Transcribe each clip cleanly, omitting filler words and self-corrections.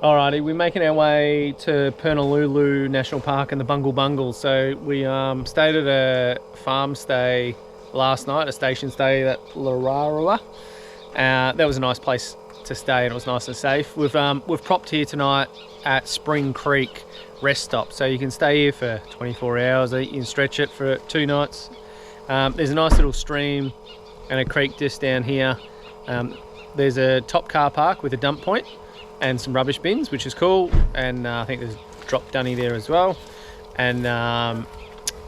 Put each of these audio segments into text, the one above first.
Alrighty, we're making our way to Purnululu National Park and the Bungle Bungles. So we stayed at a farm stay last night, a station stay at Lararua. That was a nice place to stay and it was nice and safe. We've propped here tonight at Spring Creek rest stop. So you can stay here for 24 hours, you can stretch it for 2 nights. There's a nice little stream and a creek just down here. There's a top car park with a dump point and some rubbish bins, which is cool, and I think there's drop dunny there as well, and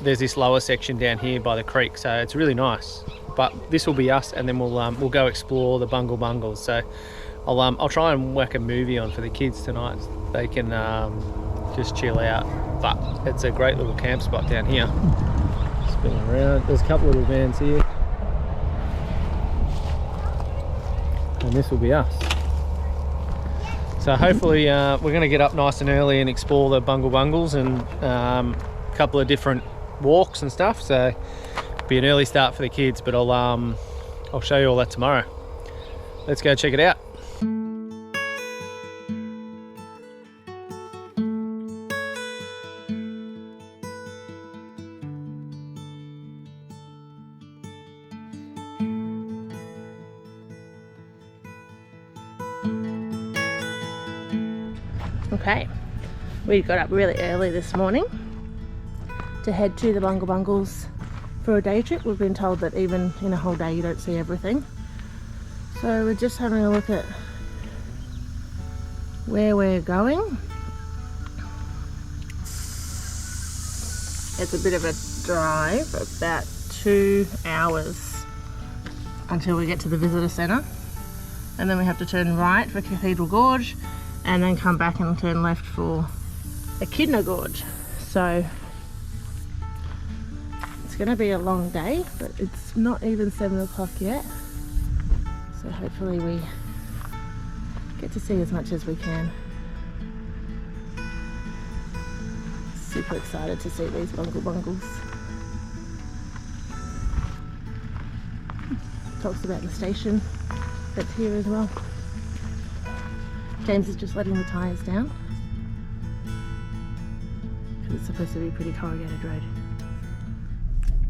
there's this lower section down here by the creek, so it's really nice. But this will be us, and then we'll go explore the Bungle Bungles. So I'll try and whack a movie on for the kids tonight. They can just chill out, but it's a great little camp spot down here. Spinning around, there's a couple of little vans here, and this will be us. So hopefully we're going to get up nice and early and explore the Bungle Bungles and a couple of different walks and stuff. So it'll be an early start for the kids, but I'll show you all that tomorrow. Let's go check it out. Okay, we got up really early this morning to head to the Bungle Bungles for a day trip. We've been told that even in a whole day you don't see everything. So we're just having a look at where we're going. It's a bit of a drive, about 2 hours until we get to the visitor centre. And then we have to turn right for Cathedral Gorge, and then come back and turn left for Echidna Gorge. So it's going to be a long day, but it's not even 7 o'clock yet. So hopefully we get to see as much as we can. Super excited to see these Bungle Bungles. Talks about the station that's here as well. James is just letting the tyres down because it's supposed to be a pretty corrugated road.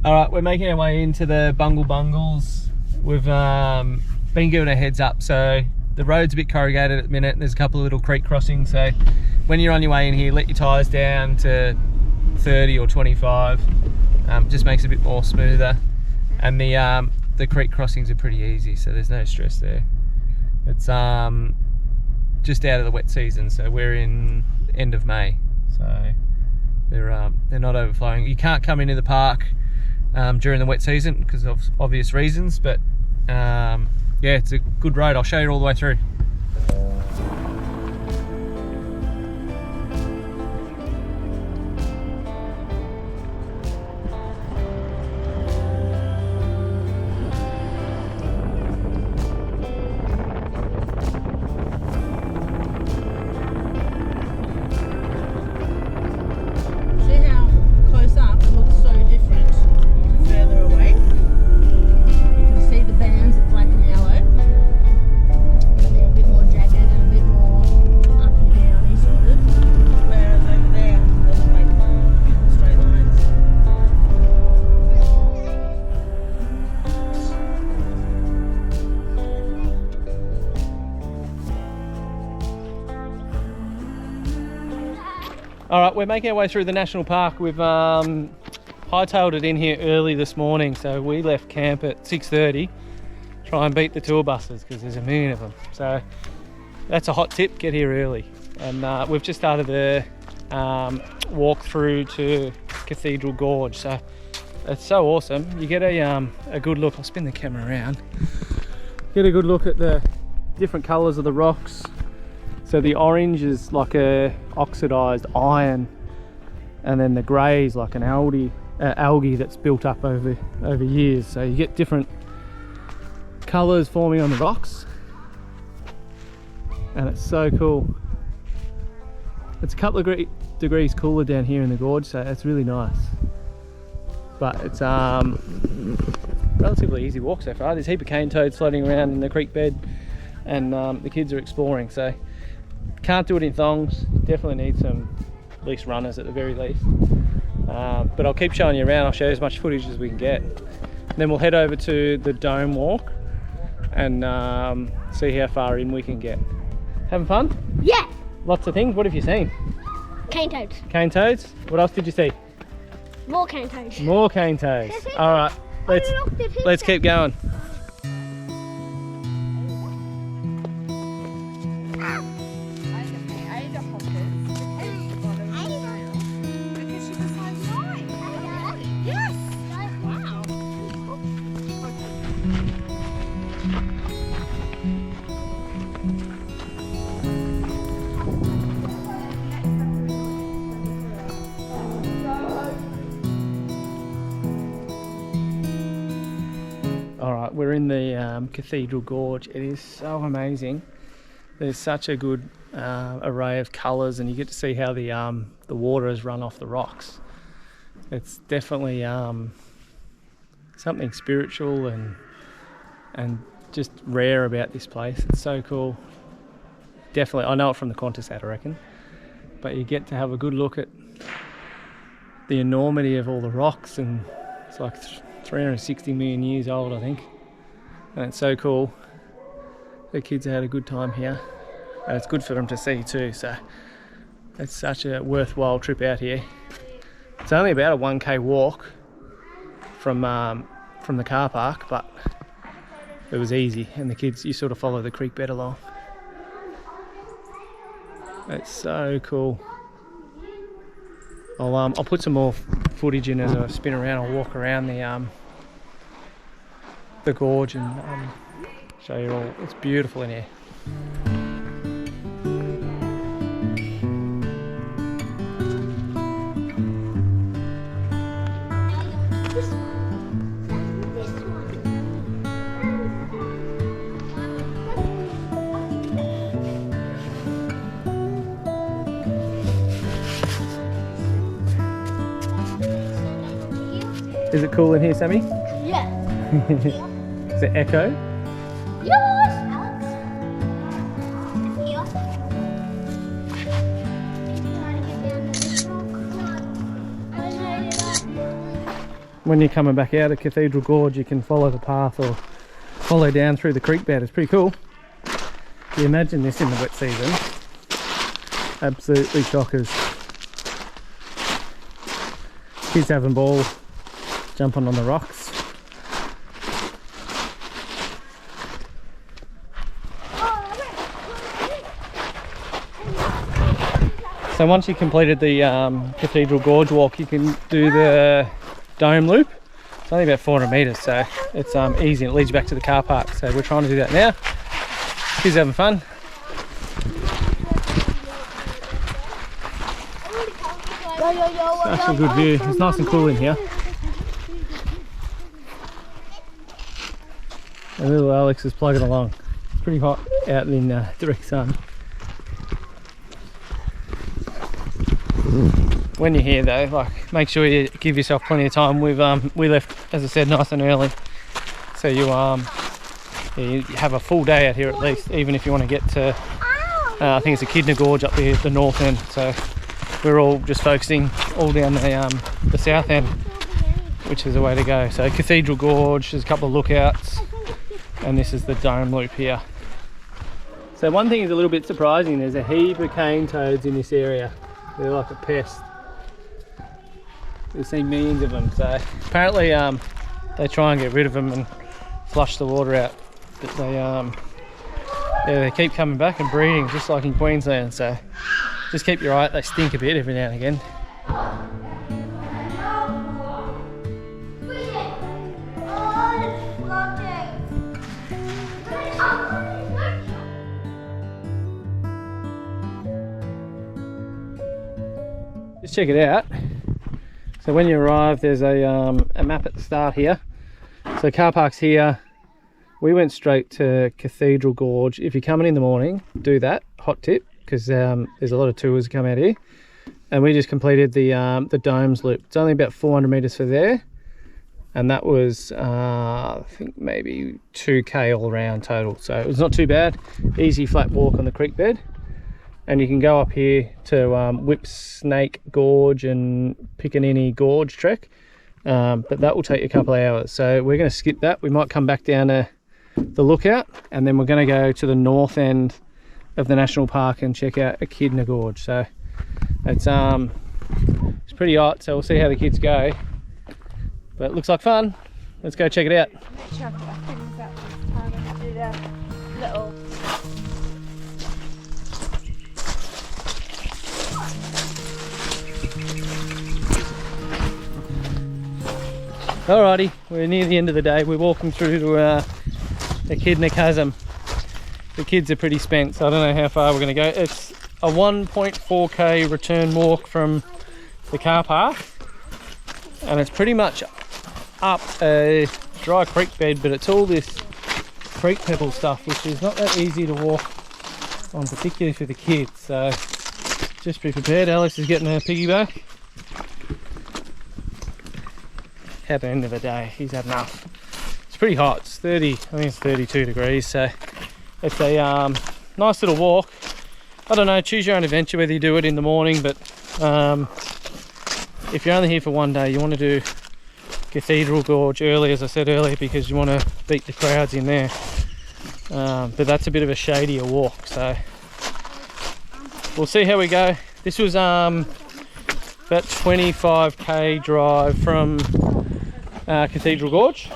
Alright, we're making our way into the Bungle Bungles. We've been given a heads up, so the road's a bit corrugated at the minute and there's a couple of little creek crossings, so when you're on your way in here, let your tyres down to 30 or 25. Just makes it a bit more smoother, and the creek crossings are pretty easy, so there's no stress there. It's just out of the wet season, so we're in end of May, so they're not overflowing. You can't come into the park during the wet season because of obvious reasons, but yeah, it's a good road. I'll show you all the way through. All right, we're making our way through the national park. We've hightailed it in here early this morning, so we left camp at 6:30. Try and beat the tour buses because there's a million of them. So that's a hot tip, get here early. And we've just started the walk through to Cathedral Gorge. So it's so awesome. You get a good look. I'll spin the camera around. Get a good look at the different colours of the rocks. So the orange is like a oxidized iron, and then the grey is like an algae that's built up over years. So you get different colours forming on the rocks. and it's so cool. It's a couple of degrees cooler down here in the gorge, so it's really nice. But it's relatively easy walk so far. There's a heap of cane toads floating around in the creek bed, and the kids are exploring, so can't do it in thongs. Definitely need some at least runners at the very least. But I'll keep showing you around. I'll show you as much footage as we can get. Then we'll head over to the dome walk and see how far in we can get. Having fun? Yeah! Lots of things. What have you seen? Cane toads. Cane toads? What else did you see? More cane toads. More cane toads. All right, let's keep going. Alright, we're in the Cathedral Gorge. It is so amazing. There's such a good array of colours, and you get to see how the water has run off the rocks. It's definitely something spiritual and just rare about this place. It's so cool. Definitely, I know it from the Qantasat, I reckon. But you get to have a good look at the enormity of all the rocks, and it's like 360 million years old, I think, and it's so cool. The kids had a good time here, and it's good for them to see too, so it's such a worthwhile trip out here. It's only about a 1k walk from the car park, but it was easy, and the kids, you sort of follow the creek bed along. It's so cool. I'll put some more footage in as I spin around. I'll walk around the gorge and show you all. It's beautiful in here. Is it cool in here, Sammy? Yeah. Is it echo? Yes. When you're coming back out of Cathedral Gorge, you can follow the path or follow down through the creek bed. It's pretty cool. You imagine this in the wet season. Absolutely shockers. Kids having ball, jumping on the rocks. So once you completed the Cathedral Gorge walk, you can do the dome loop. It's only about 400 metres, so it's easy and it leads you back to the car park. So we're trying to do that now. Kids having fun. Such a good view. It's nice and cool in here. And little Alex is plugging along. It's pretty hot out in direct sun. When you're here though, like, make sure you give yourself plenty of time. We left, as I said, nice and early, so you have a full day out here at least, even if you want to get to I think it's Echidna Gorge up there at the north end. So we're all just focusing all down the south end, which is the way to go. So Cathedral Gorge, there's a couple of lookouts, and this is the dome loop here. So one thing is a little bit surprising, there's a heap of cane toads in this area. They're like a pest. We've seen millions of them, so apparently they try and get rid of them and flush the water out, but they keep coming back and breeding, just like in Queensland. So just keep your eye out. They stink a bit every now and again. Just check it out. So when you arrive, there's a map at the start here. So car park's here. We went straight to Cathedral Gorge. If you're coming in the morning, do that. hot tip because there's a lot of tours come out here. And we just completed the domes loop. It's only about 400 meters for there. And that was, I think maybe 2K all around total. So it was not too bad. Easy flat walk on the creek bed. And you can go up here to Whip Snake Gorge and Pickaninny Gorge trek. But that will take a couple of hours. So we're going to skip that. We might come back down to the lookout. And then we're going to go to the north end of the national park and check out Echidna Gorge. So it's pretty hot, so we'll see how the kids go. But it looks like fun. Let's go check it out. Make sure I've got things out this time and do the little. Alrighty, we're near the end of the day. We're walking through to Echidna Chasm. The kids are pretty spent, so I don't know how far we're going to go. It's a 1.4k return walk from the car park, and it's pretty much up a dry creek bed, but it's all this creek pebble stuff, which is not that easy to walk on, particularly for the kids. So just be prepared. Alex is getting her piggyback. At the end of the day, he's had enough. It's pretty hot. It's 30, I think it's 32 degrees, so it's a nice little walk. I don't know, choose your own adventure whether you do it in the morning, but if you're only here for one day, you want to do Cathedral Gorge early, as I said earlier, because you want to beat the crowds in there. But that's a bit of a shadier walk, so we'll see how we go. This was about 25k drive from Cathedral Gorge,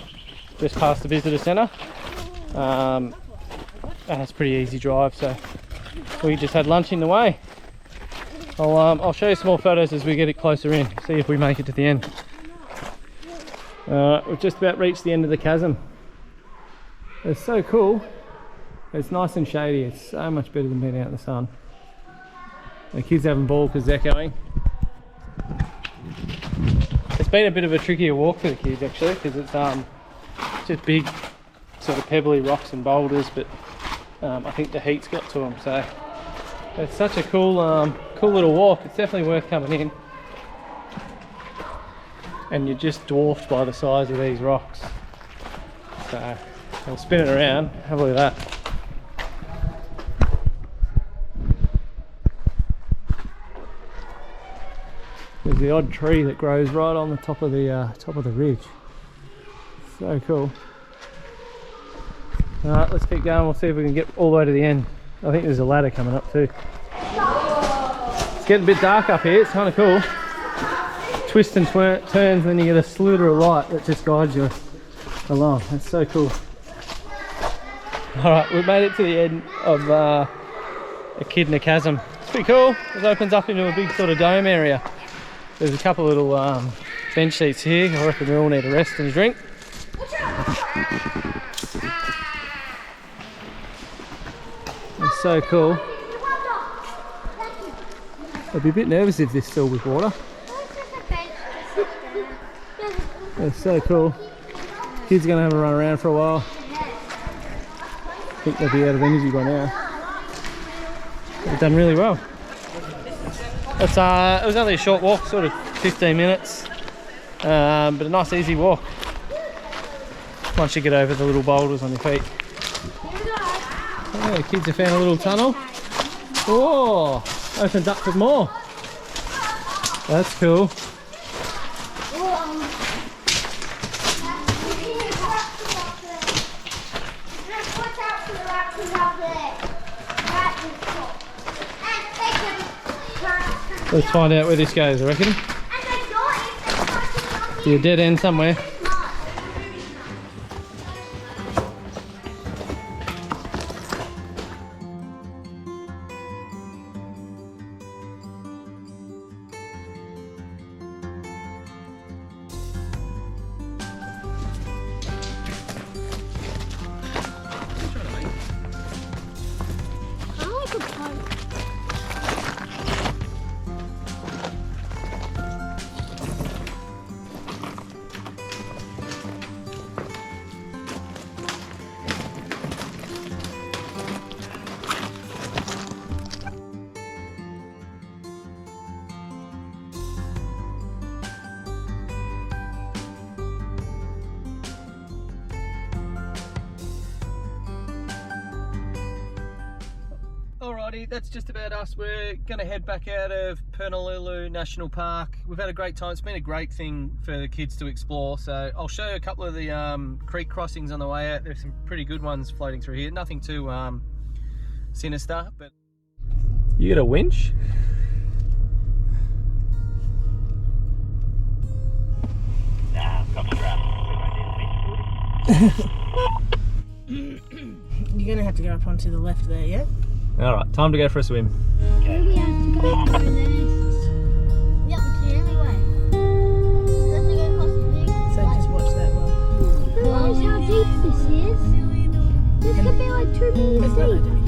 just past the visitor centre, and it's a pretty easy drive, so we just had lunch in the way. I'll show you some more photos as we get it closer in, see if we make it to the end. We've just about reached the end of the chasm. It's so cool. It's nice and shady. It's so much better than being out in the sun. The kids having ball because they're going. It's been a bit of a trickier walk for the kids actually, because it's just big sort of pebbly rocks and boulders, but I think the heat's got to them, so it's such a cool cool little walk. It's definitely worth coming in, and you're just dwarfed by the size of these rocks. So I'll spin it around, have a look at that. There's the odd tree that grows right on the top of the ridge. So cool. Alright, let's keep going. We'll see if we can get all the way to the end. I think there's a ladder coming up too. It's getting a bit dark up here. It's kind of cool. Twists and turns, and then you get a slither of light that just guides you along. That's so cool. Alright, we've made it to the end of Echidna Chasm. It's pretty cool. It opens up into a big sort of dome area. There's a couple of little bench seats here. I reckon we all need a rest and a drink. It's so cool. I'd be a bit nervous if this filled with water. It's so cool. Kids are going to have a run around for a while. I think they'll be out of energy by now. They've done really well. It's, it was only a short walk, sort of 15 minutes, but a nice easy walk once you get over the little boulders on your feet. Oh, the kids have found a little tunnel. Oh, opens up for more. That's cool. Let's find out where this goes, I reckon. Be a dead end somewhere. Alrighty, that's just about us. We're going to head back out of Purnululu National Park. We've had a great time. It's been a great thing for the kids to explore. So I'll show you a couple of the creek crossings on the way out. There's some pretty good ones floating through here. Nothing too sinister, but... You got a winch? Nah, I've got the strap. You're going to have to go up onto the left there, yeah? Alright, time to go for a swim. Do we have to go through this? Yeah, but the only way. We have to go across the big So just watch that one. Realize how deep this is? This could be like 2 meters deep.